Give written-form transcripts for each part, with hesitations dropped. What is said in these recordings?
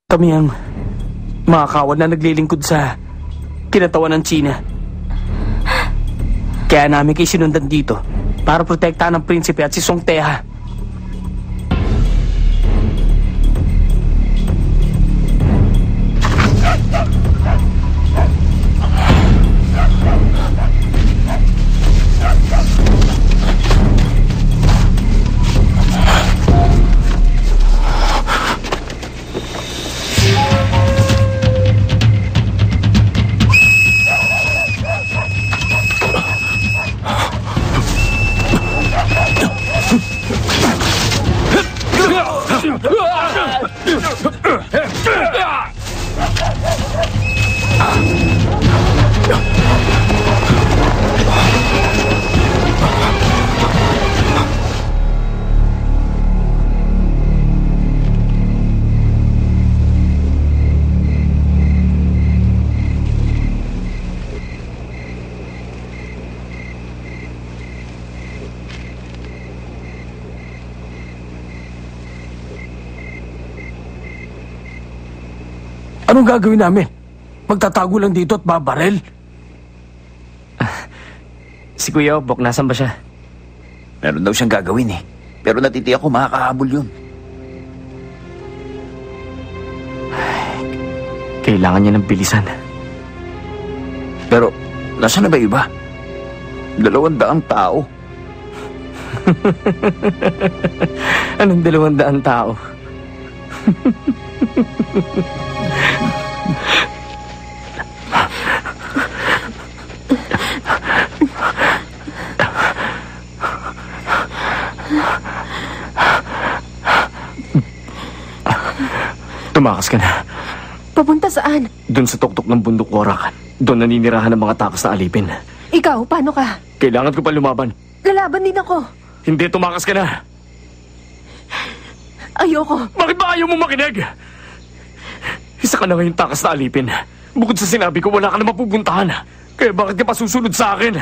Kami ang mga kawal na naglilingkod sa kinatawan ng China. Kaya namin kayo sinundan dito para protektahan ang prinsipe at si Song Teha. Anong gagawin namin? Magtatago lang dito at babarel? Si Kuya Obok, nasan ba siya? Meron daw siyang gagawin eh. Pero natitiyak ko makakahabol yun. Kailangan niya ng bilisan. Pero, nasaan na ba iba? 200 tao. Anong 200 tao? Tumakas ka na. Papunta saan? Doon sa tuktok ng bundok Korakan. Doon naninirahan ng mga takas na alipin. Ikaw, paano ka? Kailangan ko pa lumaban. Lalaban din ako. Hindi, tumakas ka na. Ayoko. Bakit ba ayaw mo makinig? Isa ka na ngayon takas na alipin. Bukod sa sinabi ko, wala ka na mapupuntahan. Kaya bakit ka pa susunod sa akin?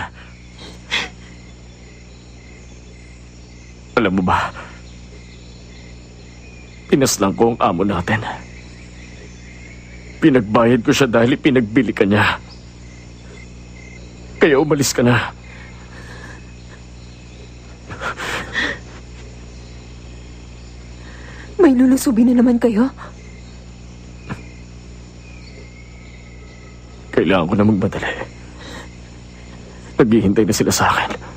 Alam mo ba, pinaslang ko ang amo natin. Pinagbayad ko siya dahil pinagbili ka niya. Kaya umalis ka na. May lulusubin na naman kayo? Kailangan ko na magmadali. Naghihintay na sila sa akin.